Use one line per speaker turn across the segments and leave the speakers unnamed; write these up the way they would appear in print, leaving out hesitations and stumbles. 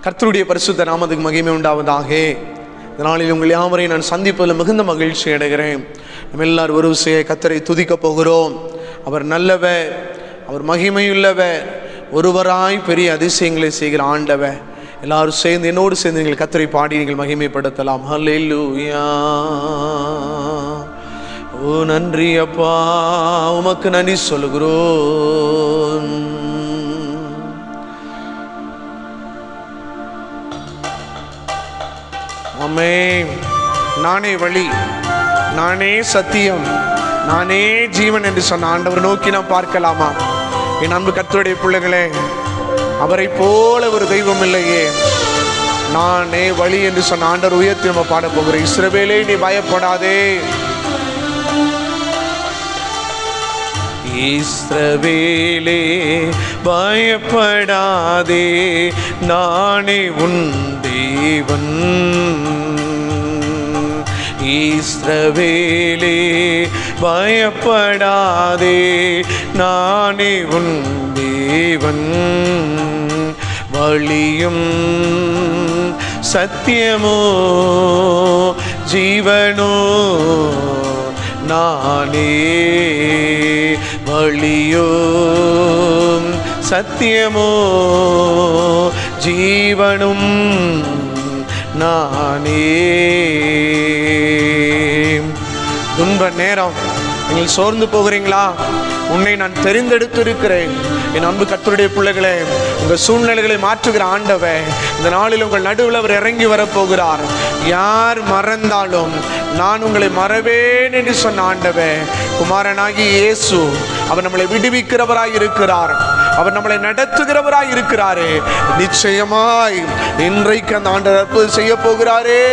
கர்த்தருடைய பரிசுத்த நாமத்துக்கு மகிமை உண்டாவதாக. இந்த நாளில் உங்கள் யாவரையும் நான் சந்திப்பதில் மிகுந்த மகிழ்ச்சி அடைகிறேன். நம்ம எல்லாரும் ஒரு விஷயம் கர்த்தரை துதிக்க போகிறோம். அவர் நல்லவர், அவர் மகிமையுள்ளவர், ஒருவராய் பெரிய அதிசயங்களை செய்கிற ஆண்டவர். எல்லாரும் சேர்ந்து என்னோடு சேர்ந்து நீங்கள் கர்த்தரை பாடி நீங்கள் மகிமைப்படுத்தலாம். ஹல்லேலூயா. ஓ நன்றி அப்பா, உமக்கு நன்றி சொல்லுகிறோம். ஆமென். நானே வழி, நானே சத்தியம், நானே ஜீவன் என்று சொன்ன ஆண்டவர் நோக்கி நாம் பார்க்கலாமா? என் அன்பு கர்த்தருடைய பிள்ளைகளே, அவரை போல ஒரு தெய்வம் இல்லையே. நானே வழி என்று சொன்ன ஆண்டவர் உயர்த்தி நம்ம பாட போகிறோம். இஸ்ரவேலே நீ பயப்படாதே, இஸ்ரவேலே பயப்படாதே, நானே உன் தேவன். இஸ்ரவேலே பயப்படாதே, நானே உன் தேவன். வழியும் சத்தியமோ ஜீவனோ நானே, வழியோ சத்தியமோ ஜீவனும் நானே. துன்ப நேரம் நீங்கள் சோர்ந்து போகிறீங்களா? உன்னை நான் தெரிந்தெடுத்து இருக்கிறேன். என் அன்பு கர்த்தருடைய பிள்ளைகளே, உங்கள் சூழ்நிலைகளை மாற்றுகிற ஆண்டவர் இந்த நாளில் உங்கள் நடுவில் அவர் இறங்கி வரப்போகிறார். யார் மறந்தாலும் நான் உங்களை மறவேன் என்று சொன்ன ஆண்டவர் குமாரனாகி இயேசு, அவர் நம்மளை விடுவிக்கிறவராய் இருக்கிறார், அவர் நம்மளை நடத்துகிறவராய் இருக்கிறாரே. நிச்சயமாய் இன்றைக்கு அந்த ஆண்டவர் அற்புதம் செய்ய போகிறாரே.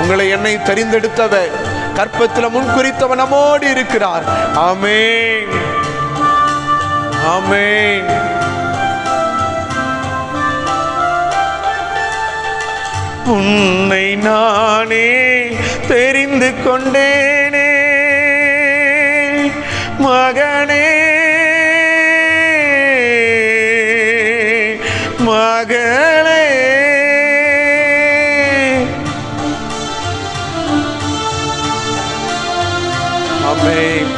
உங்களை என்னை தெரிந்தெடுத்தவர், கற்பத்தில் முன்குறித்தவர் நம்மோடு இருக்கிறார். ஆமென், ஆமென். உன்னை நானே தெரிந்து கொண்டேனே மகனே, மகளே. ஆமென்.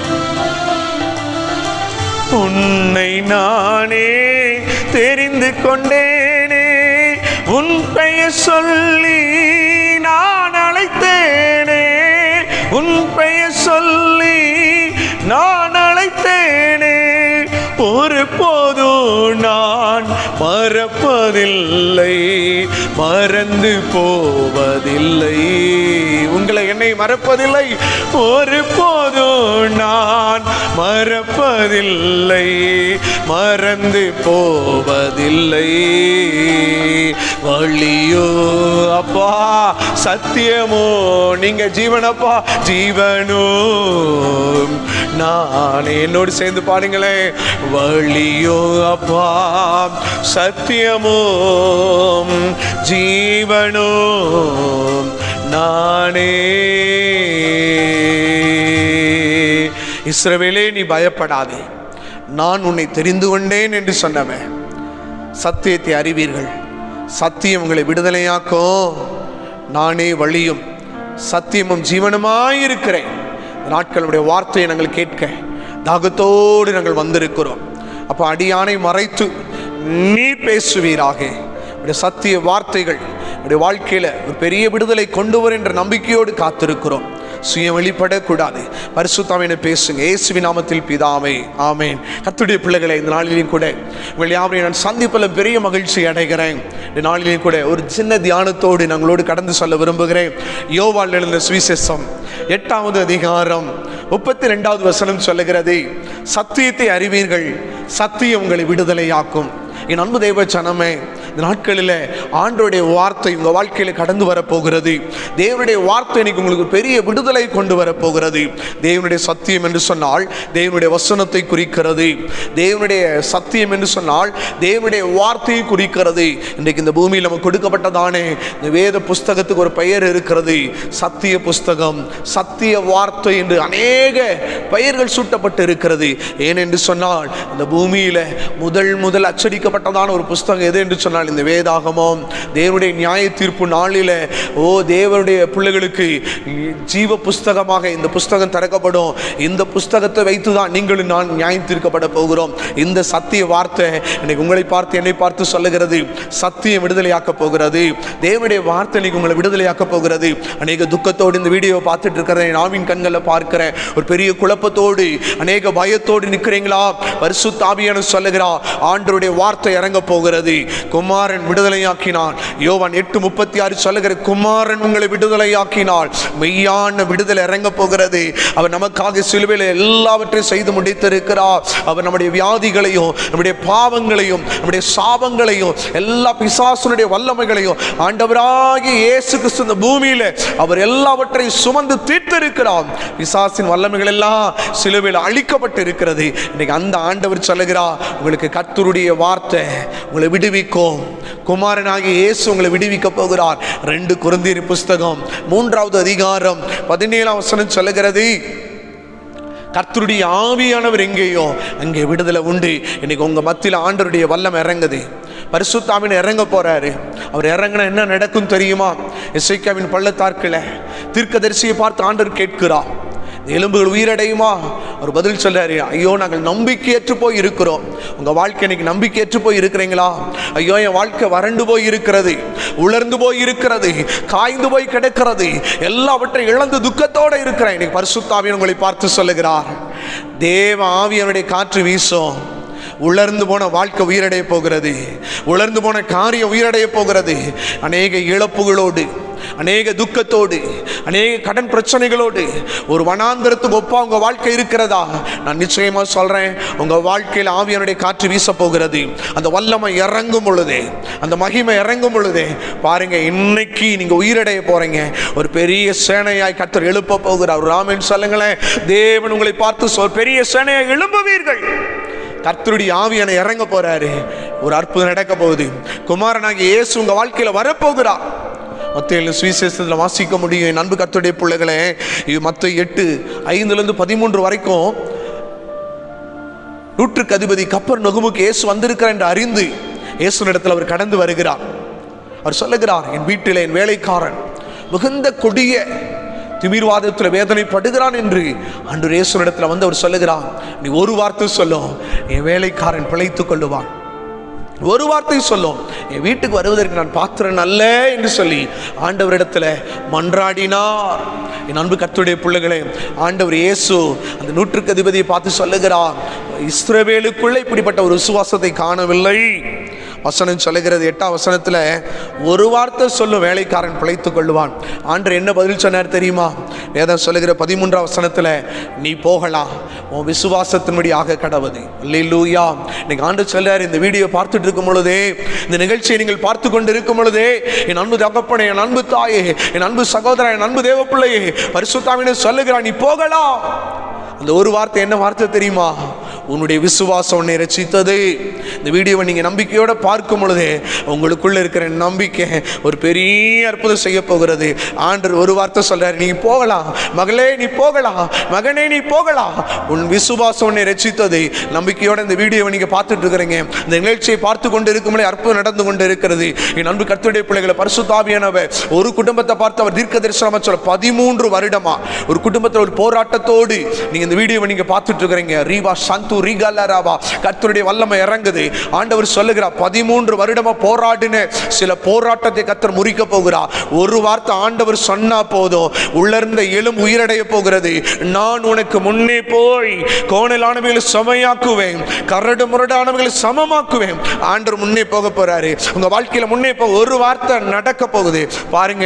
உன்னை நானே தெரிந்து கொண்டேனே, உன் பெயர் சொல்லி நான் அழைத்தேனே, உன் பெயர் சொல்லி நான் அழைத்தேனே. ஒரு போதும் நான் மறப்பதில்லை, மறந்து போவதில்லை. உங்களை என்னை மறப்பதில்லை, ஒரு போதும் நான் மறப்பதில்லை, மறந்து போவதில்லை. வழியோ அப்பா சத்தியமோ, நீங்க ஜீவனப்பா ஜீவனோ நான். என்னோடு சேர்ந்து பாடுங்களே. வழியோ அப்பா சத்தியமோ ஜீவனோ நானே. இஸ்ரவேலே நீ பயப்படாதே, நான் உன்னை தெரிந்து கொண்டேன் என்று சொன்னவன். சத்தியத்தை அறிவீர்கள், சத்தியம் உங்களை விடுதலையாக்கும். நானே வழியும் சத்தியமும் ஜீவனுமாயிருக்கிறேன். நாட்களுடைய வார்த்தையை நாங்கள் கேட்க தாகத்தோடு நாங்கள் வந்திருக்கிறோம். அப்போ அடியானை மறைத்து நீ பேசுவீராக. சத்திய வார்த்தைகள் நம்முடைய வாழ்க்கையில் ஒரு பெரிய விடுதலை கொண்டு வரும் என்ற நம்பிக்கையோடு காத்திருக்கிறோம். சுயம் வெளிப்படக்கூடாது. பரிசுத்தாவினை பேசுங்க. இயேசுவின் நாமத்தில் பிதாவே, ஆமென். கர்த்தருடைய பிள்ளைகளை, இந்த நாளிலும் கூட உங்கள் யாவரையும் நான் சந்திப்பதில் பெரிய மகிழ்ச்சி அடைகிறேன். இந்த நாளிலும் கூட ஒரு சின்ன தியானத்தோடு நாங்களோடு கடந்து சொல்ல விரும்புகிறேன். யோவான் எழுதின சுவிசேஷம் 8வது அதிகாரம் 32வது வசனம் சொல்லுகிறது, சத்தியத்தை அறிவீர்கள், சத்தியம் உங்களை விடுதலையாக்கும். என் அன்பு தேவ ஜனமே, இந்த நாட்களில் ஆண்டவருடைய வார்த்தை உங்கள் வாழ்க்கையில் கடந்து வரப்போகிறது. தேவனுடைய வார்த்தை இன்னைக்கு உங்களுக்கு பெரிய விடுதலை கொண்டு வரப்போகிறது. தேவனுடைய சத்தியம் என்று சொன்னால் தேவனுடைய வசனத்தை குறிக்கிறது. தேவனுடைய சத்தியம் என்று சொன்னால் தேவனுடைய வார்த்தையை குறிக்கிறது. இன்றைக்கு இந்த பூமியில் நமக்கு கொடுக்கப்பட்டதானே இந்த வேத புஸ்தகத்துக்கு ஒரு பெயர் இருக்கிறது, சத்திய புஸ்தகம், சத்திய வார்த்தை என்று அநேக பெயர்கள் சூட்டப்பட்டு இருக்கிறது. ஏனென்று சொன்னால் இந்த பூமியில் முதல் அச்சடிக்கப்பட்டதான ஒரு புஸ்தகம் எது என்று சொன்னால் சொன்னால் இந்த வேதாகமம் தேவனுடைய நியாய தீர்ப்பு நாளில் தேவனுடைய பிள்ளைகளுக்கு ஜீவ புஸ்தகமாக இந்த புஸ்தகம் திறக்கப்படும். இந்த புஸ்தகத்தை வைத்து தான் நீங்களும் நான் நியாயம் தீர்க்கப்பட போகிறோம். இந்த சத்திய வார்த்தை இன்னைக்கு உங்களை பார்த்து என்னை பார்த்து சொல்லுகிறது. சத்தியம் விடுதலையாக்க போகிறது. தேவனுடைய வார்த்தை இன்னைக்கு உங்களை விடுதலையாக்க போகிறது. அநேக துக்கத்தோடு இந்த வீடியோவை பார்த்துட்டு இருக்கிறேன். நாவின் கண்களில் பார்க்கிறேன். ஒரு பெரிய குழப்பத்தோடு அநேக பயத்தோடு நிற்கிறீங்களா? பரிசுத்த ஆவியானவர் சொல்லுகிறார், ஆண்டவருடைய வார்த்தை இறங்க போகிறது. குமாரன் விடுதலையாக்கினான். யோவான் 8:36 சொல்லுகிற குமாரன் உங்களை விடுதலையாக்கினாள். மெய்யான விடுதலை இறங்க போகிறது. அவர் நமக்காக சிலுவையில் எல்லாவற்றையும் செய்து முடித்திருக்கிறார். அவர் நம்முடைய வியாதிகளையும் நம்முடைய பாவங்களையும் நம்முடைய சாபங்களையும் எல்லா பிசாசுனுடைய வல்லமைகளையும் ஆண்டவராகிய இயேசு கிறிஸ்து இந்த பூமியில அவர் எல்லாவற்றையும் சுமந்து தீர்த்திருக்கிறார். பிசாசின் வல்லமைகள் எல்லாம் சிலுவையில் அழிக்கப்பட்டு இருக்கிறது. இன்னைக்கு அந்த ஆண்டவர் சொல்லுகிறார், உங்களுக்கு கர்த்தருடைய வார்த்தை உங்களை விடுவிக்கும். குமாரனாகிய இயேசு உங்களை விடுவிக்க போகிறார். 2 கொரிந்தியர் புஸ்தகம் 3வது அதிகாரம் 17ஆம் வசனம் சொல்லுகிறது, கர்த்தருடைய ஆவியானவர் எங்கேயோ அங்கே விடுதலை உண்டு. இன்னைக்கு உங்க மத்தியில் ஆண்டவருடைய வல்லம் இறங்குது. பரிசுத்த ஆவியானவர் இறங்க போறாரு. அவர் இறங்கினா என்ன நடக்கும் தெரியுமா? எசேக்கியாவின் பள்ளத்தாக்கில் தீர்க்கதரிசியை பார்த்து ஆண்டவர் கேட்கிறார், எலும்புகள் உயிரடையுமா? அவர் பதில் சொல்றாரு, ஐயோ நாங்கள் நம்பிக்கையற்று போய் இருக்கிறோம். உங்க வாழ்க்கை இன்னைக்கு நம்பிக்கையற்று போய் இருக்கிறீங்களா? ஐயோ என் வாழ்க்கை வறண்டு போய் இருக்கிறது, உலர்ந்து போய் இருக்கிறது, காய்ந்து போய் கிடக்கிறது, எல்லாவற்றையும் இழந்து துக்கத்தோட இருக்கிறேன். இன்னைக்கு பரிசுத்த ஆவியானவர் உங்களை பார்த்து சொல்லுகிறார், தேவ ஆவியானுடைய காற்று வீசும். உலர்ந்து போன வாழ்க்கை உயிரடைய போகிறது. உலர்ந்து போன காரியம் உயிரடைய போகிறது. அநேக இழப்புகளோடு, அநேக துக்கத்தோடு, அநேக கடன் பிரச்சனைகளோடு ஒரு வனாந்தரத்துக்கு ஒப்பா உங்க வாழ்க்கை இருக்கிறதா? நான் நிச்சயமா சொல்றேன், உங்க வாழ்க்கையில் ஆவியானுடைய காற்று வீச போகிறது. அந்த வல்லமை இறங்கும் பொழுதே, அந்த மகிமை இறங்கும் பொழுதே பாருங்க, இன்னைக்கு நீங்க உயிரடைய போறீங்க. ஒரு பெரிய சேனையாய் கர்த்தர் எழுப்ப போகிறார். ராமன் சொல்லுங்களேன், தேவன் உங்களை பார்த்து பெரிய சேனையாய் எழும்புவீர்கள். கர்த்தருடைய ஆவியான இறங்க போறாரு. ஒரு அற்புதம் நடக்க போகுது. குமாரனாகிய இயேசு உங்க வாழ்க்கையில வரப்போகிறார். மத்தேயு சுவிசேஷத்தில் வாசிக்க முடியும். என் அன்பு கர்த்தருடைய பிள்ளைகளே, இது மத்தேயு 8:5 13 வரைக்கும் நூற்றுக்கு அதிபதி கப்பர்நகூமுக்கு இயேசு வந்திருக்கிறார் என்று அறிந்து இயேசுவினிடத்தில் அவர் கடந்து வருகிறார். அவர் சொல்லுகிறார், என் வீட்டில் என் வேலைக்காரன் மிகுந்த கொடிய திமிர்வாதத்தில் வேதனைப்படுகிறான் என்று ஆண்டவர் இயேசுவினிடத்தில் வந்து அவர் சொல்லுகிறார், நீ ஒரு வார்த்தை சொல்லும், என் வேலைக்காரன் பிழைத்துக் கொள்ளுவான். ஒரு வார்த்தை சொல்லும், என் வீட்டுக்கு வருவதற்கு நான் பாத்திரன் அல்ல என்று சொல்லி ஆண்டவரிடத்துல மன்றாடினார். என் அன்பு கர்த்தருடைய பிள்ளைகளே, ஆண்டவர் இயேசு அந்த நூற்றுக்கு அதிபதியை பார்த்து சொல்லுகிறார், இஸ்ரவேலுக்குள்ள இப்படிப்பட்ட ஒரு விசுவாசத்தை காணவில்லை. வசனம் சொல்லுகிறது 8ஆம் வசனத்தில், ஒரு வார்த்தை சொல்லும் வேலைக்காரன் பிழைத்துக் கொள்ளுவான். ஆண்டவர் என்ன பதில் சொன்னார் தெரியுமா? வேதம் சொல்லுகிற 13ஆம் வசனத்தில், நீ போகலாம், உன் விசுவாசத்தின்படி ஆக கடவுது. அல்லேலூயா. இன்னைக்கு ஆண்டவர் சொல்றார், இந்த வீடியோ பார்த்துட்டு இருக்கும் பொழுதே, இந்த நிகழ்ச்சியை நீங்கள் பார்த்து கொண்டு இருக்கும் பொழுதே, என் அன்பு தகப்பனே, என் அன்பு தாயே, என் அன்பு சகோதரன், என் அன்பு தேவ பிள்ளையே, பரிசுத்த ஆவியானவர் சொல்லுகிறார், நீ போகலாம். அந்த ஒரு வார்த்தை என்ன வார்த்தை தெரியுமா? உன்னுடைய விசுவாசம் உன்னை ரட்சித்தது. இந்த வீடியோவை நீங்கள் நம்பிக்கையோடு பார்க்கும் பொழுது உங்களுக்குள்ள இருக்கிற நம்பிக்கை ஒரு பெரிய அற்புதம் செய்ய போகிறது. ஆண்டவர் ஒரு வார்த்தை சொல்றாரு, நீ போகலாம் மகளே, நீ போகலாம் மகனே, நீ போகலாம். உன் விசுவாசம் உன்னை ரட்சித்தது. நம்பிக்கையோட இந்த வீடியோவை நீங்கள் பார்த்துட்டு இருக்கிறீங்க. இந்த நிகழ்ச்சியை பார்த்து கொண்டு இருக்கும் பொழுது அற்புதம் நடந்து கொண்டு இருக்கிறது. என் அன்பு கர்த்தருடைய பிள்ளைகளை, பரிசுத்த ஆவியானவர் ஒரு குடும்பத்தை பார்த்து அவர் தீர்க்க தரிசனமா சொல்ல, 13 வருடமா ஒரு குடும்பத்தில் ஒரு போராட்டத்தோடு நீங்க இந்த வீடியோவை நீங்க பார்த்துட்டு இருக்கிறீங்க. ரீவா சந்து ரீகாலராவா, கர்த்தருடைய வல்லமை இறங்குது. ஆண்டவர் சொல்லுகிறார், 13 வருடமா போராடின சில போராட்டத்தை கர்த்தர் முறிக்க போகிறார். ஒரு வார்த்தை ஆண்டவர் சொன்னா போதும், உள்ளர்ந்த எலும்பு உயிரடைய போகிறது. நான் உனக்கு முன்னே போய் கோணலானவைகளை சமையாக்குவேன், கரடு முரடானவைகளை சமமாக்குவேன். ஆண்டவர் முன்னே போக போறாரு. உங்க வாழ்க்கையில முன்னே போக ஒரு வார்த்தை நடக்க போகுது. பாருங்க,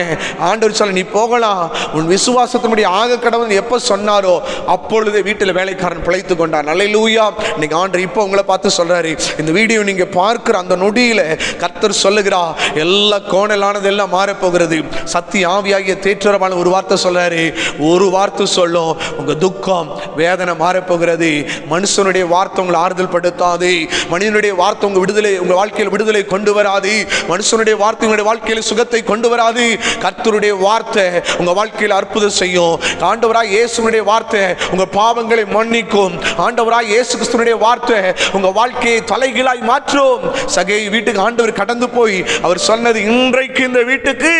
ஆண்டவர் சொல்ல, நீ போகலாம், உன் விசுவாசத்தினுடைய ஆக கடவுள் எப்ப சொன்னாரோ அப்பொழுதே வீட்டில் வேலைக்காரன் பிழைத்து கொண்டான். அல்லேலூயா. இன்னைக்கு ஆண்டவர் இப்போ உங்களை பார்த்து சொல்றாரு, இந்த வீடியோ நீங்க பார்க்கிற அந்த நொடியில கர்த்தர் சொல்லுகிறா, எல்லா கோணலானது எல்லாம் மாற போகிறது. சத்திய ஆவியாகிய தேற்றரமான ஒரு வார்த்தை சொல்றாரு, ஒரு வார்த்தை சொல்லும், உங்க துக்கம் வேதனை மாற போகிறது. மனுஷனுடைய வார்த்தை உங்களை ஆறுதல் படுத்தாது. மனிதனுடைய வார்த்தை உங்க விடுதலை, உங்க வாழ்க்கையில் விடுதலை கொண்டு வராது. மனுஷனுடைய வார்த்தை உங்களுடைய வாழ்க்கையில் சுகத்தை கொண்டு வராது. கர்த்தருடைய வார்த்தை உங்க வாழ்க்கையில் அற்புதம் செய்யும். ஆண்டவராய் இயேசுவினுடைய வார்த்தை உங்க பாவங்களை மன்னிக்கும். ஆண்டவராய் இயேசு இயேசு கிறிஸ்துவினுடைய வார்த்தை உங்க வாழ்க்கையை தலைகீழாய் மாற்றும். சகேயு வீட்டுக்கு ஆண்டவர் கடந்து போய் அவர் சொன்னது, இன்றைக்கு இந்த வீட்டுக்கு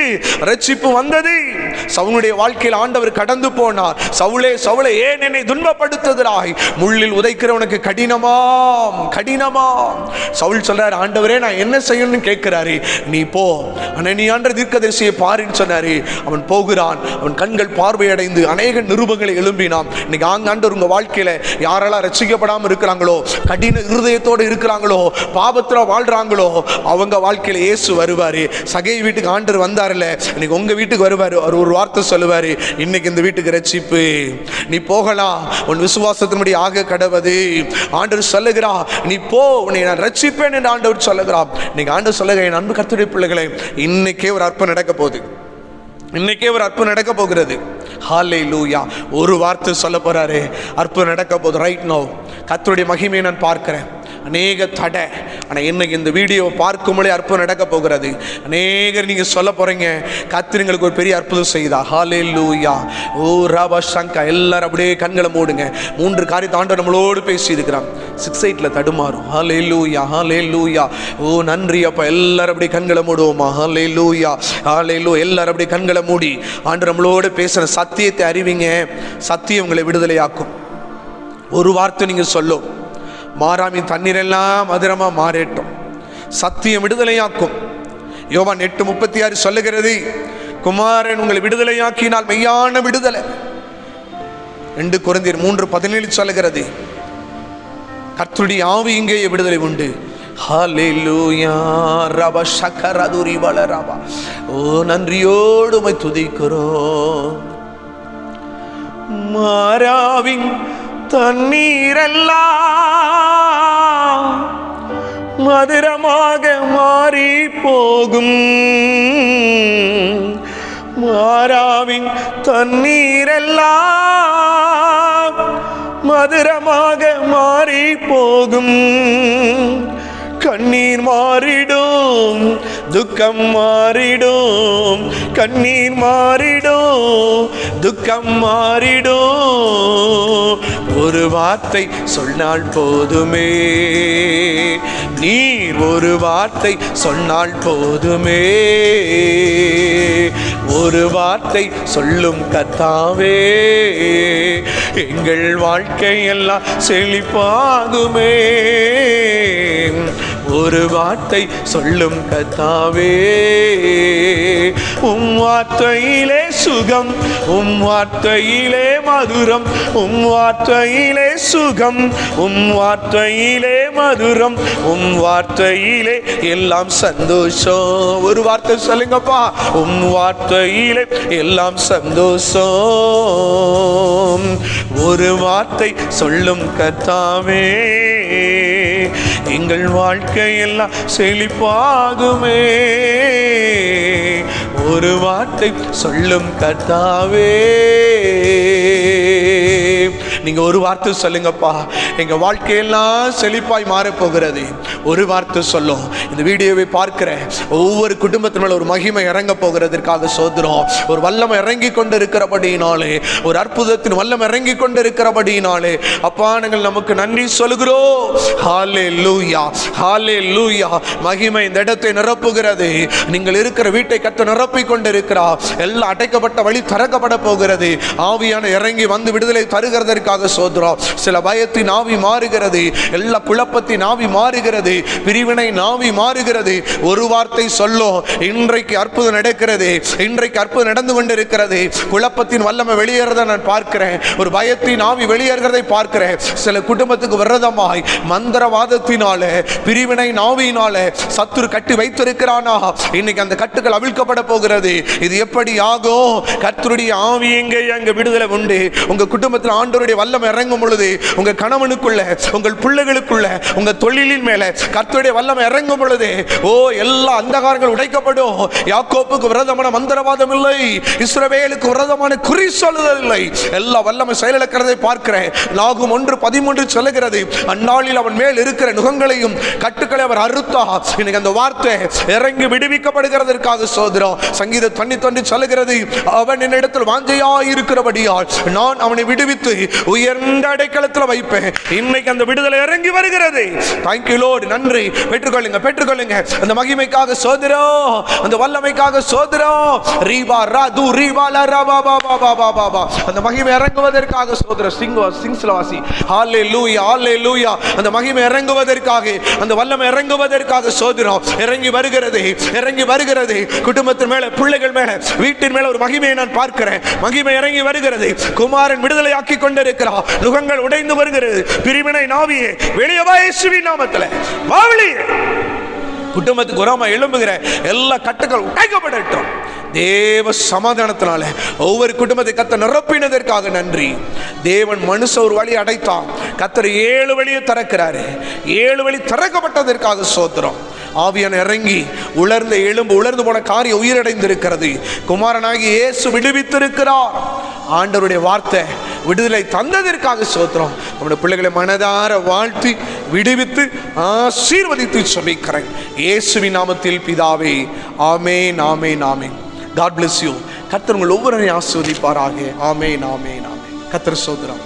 ரட்சிப்பு வந்தது. சவுலுடைய வாழ்க்கையில் ஆண்டவர் கடந்து போனார். சவுலே சவுலே ஏன் என்னை துன்பப்படுத்துகிறாய்? முள்ளில் உதைக்கிறவனுக்கு கடினமாம் கடினமாம். சவுல் சொல்றாரு, ஆண்டவரே நான் என்ன செய்யணும்னு கேட்கிறாரு. நீ போ, அனனியான்ற தீர்க்கதரிசியை பாருன்னு சொன்னாரு. அவன் போகிறான். அவன் கண்கள் பார்வையடைந்து அநேக நிருபங்களை எழும்பினான். இன்னைக்கு ஆண்டவர் உங்க வாழ்க்கையில யாரெல்லாம் ரட்சிக்கப்படாமல் இருக்கிறாங்களோ, கடின இருதயத்தோடு இருக்கிறாங்களோ, பாவத்துல வாழ்றாங்களோ, அவங்க வாழ்க்கையில இயேசு வருவாரு. சகேயு வீட்டுக்கு ஆண்டவர் வந்தாருல, இன்னைக்கு உங்க வீட்டுக்கு வருவாரு. அவர் ஒரு வார்த்தை சொல்லுவாரு, இன்னைக்கு இந்த வீட்டுக்கு ரட்சிப்பு. நீ போகலாம், உன் விசுவாசத்தின்படி ஆக கடவது. ஆண்டவர் சொல்லுகிறா, நீ போ, உன்னை நான் ரட்சிப்பேன் என்று ஆண்டவர் சொல்லுகிறார். இன்னைக்கு ஆண்டவர் சொல்லுங்க, என் அன்பு கர்த்தருடைய பிள்ளைகளே, இன்னைக்கே ஒரு அற்புதம் நடக்க போகுது. இன்னைக்கே ஒரு அற்புதம் நடக்க போகிறது. ஹல்லேலூயா. ஒரு வார்த்தை சொல்ல போறாரு, அற்புதம் நடக்க போகுது. ரைட் நோ கர்த்தருடைய மகிமையை நான் பார்க்கிறேன். அநேக தடை, ஆனால் இன்னைக்கு இந்த வீடியோவை பார்க்கும்போதே அற்புதம் நடக்க போகிறது. அநேகர் நீங்கள் சொல்ல போகிறீங்க, கர்த்தருக்கு ஒரு பெரிய அற்புதம் செய்தா. ஹல்லேலூயா. ஓ ராபா சங்கா. எல்லாரும் அப்படியே கண்களை மூடுங்க. 3 காரியத்தை ஆண்டவர் நம்மளோடு பேசி இருக்கிறான். 6-8 தடுமாறும். ஹல்லேலூயா ஹல்லேலூயா. ஓ நன்றி அப்பா. எல்லாரும் அப்படியே கண்களை மூடுவோமா? ஹல்லேலூயா ஹல்லேலூயா. எல்லாரும் அப்படியே கண்களை மூடி ஆண்டவர் நம்மளோடு பேசுகிற சத்தியத்தை அறிவிங்க. சத்தியம் உங்களை விடுதலையாக்கும். ஒரு வார்த்தை நீங்கள் சொல்லும், மாறாமின் தண்ணீர் எல்லாம் மதுரமா மாறட்டும். சத்தியம் விடுதலையாக்கும். யோவான் 8:36 சொல்லுகிறது, குமாரன் உங்களை விடுதலையாக்கினால் மெய்யான விடுதலை. 2 கொரிந்தியர் 3:17 சொல்லுகிறது, கர்த்தருடைய ஆவி இங்கே விடுதலை உண்டு. ஹல்லேலூயா. ரப ஷக்கரதுரி வலரபா. ஓ நன்றியோடு உம்மை துதிக்கிறோம். மாறாவின் தண்ணீரெல்லாம் மதுரமாக மாறி போகும். மாறாவின் தண்ணீரெல்லாம் மதுரமாக மாறி போகும். கண்ணீர் மாறிடும், துக்கம் மாறிடும். கண்ணீர் மாறிடும், துக்கம் மாறிடும். ஒரு வார்த்தை சொன்னால் போதுமே, நீர் ஒரு வார்த்தை சொன்னால் போதுமே. ஒரு வார்த்தை சொல்லும் கர்த்தாவே, எங்கள் வாழ்க்கையெல்லாம் செழிப்பாகுமே. ஒரு வார்த்தை சொல்லும் கர்த்தாவே, உம் வார்த்தையிலே சுகம், உம் வார்த்தையிலே மதுரம். உம் வார்த்தையிலே சுகம், உம் வார்த்தையிலே மதுரம். உம் வார்த்தையிலே எல்லாம் சந்தோஷம். ஒரு வார்த்தை சொல்லுங்கப்பா. உம் வார்த்தையிலே எல்லாம் சந்தோஷம். ஒரு வார்த்தை சொல்லும் கர்த்தாவே, எங்கள் வாழ்க்கையெல்லாம் செழிப்பாகுமே. ஒரு வார்த்தை சொல்லும் கர்த்தாவே. நீங்க ஒரு வார்த்தை சொல்லுங்கப்பா, எங்க வாழ்க்கையெல்லாம் செழிப்பாய் மாற போகிறது. ஒரு வார்த்தை சொல்லும். இந்த வீடியோவை பார்க்கிற ஒவ்வொரு குடும்பத்தின் மேல ஒரு மகிமை இறங்க போகிறதற்காக சோதரம். ஒரு வல்லமை இறங்கி கொண்டு இருக்கிறபடினாலே, ஒரு அற்புதத்தின் வல்லமை இறங்கி கொண்டு இருக்கிறபடினாலே அப்பா நாங்கள் நமக்கு நன்றி சொல்கிறோம். ஹல்லேலூயா ஹல்லேலூயா. மகிமை இந்த இடத்தை நிரப்புகிறது. நீங்கள் இருக்கிற வீட்டை கர்த்தர் நிரப்பிக் கொண்டிருக்கிறார். எல்லாம் அடைக்கப்பட்ட வழி திறக்கப்பட போகிறது. ஆவியான இறங்கி வந்து விடுதலை தருகிறதற்காக சோதரம். சில பயத்தின் ஆவி மாறுகிறது, எல்லா குழப்பத்தின் ஆவி மாறுகிறது, பிரிவினை ஆவி மாறுகிறது. ஒரு வார்த்தை சொல்லும், இன்றைக்கு அற்புதம் நடக்கிறது. இன்றைக்கு அற்புதம் நடந்து கொண்டிருக்கிறது. குழப்பத்தின் வல்லமை வெளியேறதை நான் பார்க்கிறேன். ஒரு பயத்தின் ஆவி வெளியேறதை பார்க்கிறேன். சில குடும்பத்துக்கு விரதமாய் மந்திரவாதத்தினாலே, பிரிவினை ஆவியினாலே சத்துரு கட்டி வைத்திருக்கிறானா, இன்னைக்கு அந்த கட்டுகள் அவிழ்க்கப்பட போகிறது. இது எப்படி ஆகும்? கர்த்தருடைய ஆவி எங்க விடுதலை உண்டு. உங்க குடும்பத்தில் ஆண்டவருடைய வல்லமை இறங்கும் பொழுது, உங்க கணவனுக்குள்ள, உங்கள் பிள்ளைகளுக்குள்ள, உங்க தொழிலின் மேல கர்த்தருடைய வல்லமை இறங்கும் பொழுது, ஓ எல்லா அந்தகாரங்கள் உடைக்கப்படும். யாக்கோப்புக்கு விரோதமான மந்திரவாதம் இல்லை, இஸ்ரவேலுக்கு விரோதமான குறி சொல்லுதல் இல்லை. எல்லா வல்லமை செயலிழக்கிறதை பார்க்கிறேன். நாகும் 1:13 சொல்லுகிறது, அந்நாளில் அவன் மேல் இருக்கிற நுகங்களையும் கட்டுக்களை அவர் அறுத்தார். இன்னைக்கு அந்த வார்த்தை இறங்கி விடுவிக்கப்படுகிறதற்காக சோதரம். சங்கீதம் 91 சொல்லுகிறது, அவன் என்னிடத்தில் வாஞ்சையாய் இருக்கிறபடியால் நான் அவனை விடுவித்து உயர்ந்த அடைக்கலத்தில் வைப்பேன். இன்னைக்கு அந்த விடுதலை இறங்கி வருகிறது. Thank you Lord. நன்றி. பெற்றுக்கொள்ளுங்க, பெற்றுக்கொள்ளுங்க. அந்த மகிமைக்காக சோதரம், அந்த வல்லமைக்காக சோதரம். ரீபா ராது ரீபா லா ரபா பா பா பா பா பா. அந்த மகிமை இறங்குவதற்காக சோதரம். சிங்ஸ்லவாசி ஹalleluya ஹalleluya. அந்த மகிமை இறங்குவதற்காக, அந்த வல்லமை இறங்குவதற்காக சோதரம். இறங்கி வருகிறது, இறங்கி வருகிறது. குடும்பத்தின் மேல, பிள்ளைகள் மேல, வீட்டின் மேல ஒரு மகிமையை நான் பார்க்கிறேன். மகிமை இறங்கி வருகிறது. குமாரன் விடுதலையாக்கி கொண்டிருக்கிறார். நுகங்கள் உடைந்து வருகிறது. பிரிவினை நாவியே வெளியே வா இயேசுவின் நாமத்திலே. வா வெளியே. குடும்பத்துக்கு உரமா எழும்புகிற எல்லா கட்டுகள் உடைக்கப்படட்டும். தேவ சமாதானத்தினால ஒவ்வொரு குடும்பத்தை கர்த்தர் நிரப்பினதற்காக நன்றி. தேவன் மனுஷ ஒரு வழி அடைத்தான், கர்த்தர் 7 வழியை திறக்கிறாரு. 7 வழி திறக்கப்பட்டதற்காக சோத்திரம். ஆவியான இறங்கி உலர்ந்த எலும்பு, உலர்ந்து போன காரியம் உயிரடைந்திருக்கிறது. குமாரனாகி இயேசு விடுவித்திருக்கிறார். ஆண்டவருடைய வார்த்தை விடுதலை தந்ததற்காக சோத்திரம். நம்முடைய பிள்ளைகளை மனதார வாழ்த்தி விடுவித்து ஆசீர்வதித்து சொல்லிக்கிறேன் இயேசுவின் நாமத்தில் பிதாவே. ஆமென் ஆமென் ஆமென். God bless you. கர்த்தர் உங்கள் ஒவ்வொருவரையும் ஆசீர்வதிப்பாராக. ஆமென் ஆமென் ஆமென். கர்த்தர் சோத்திரம்.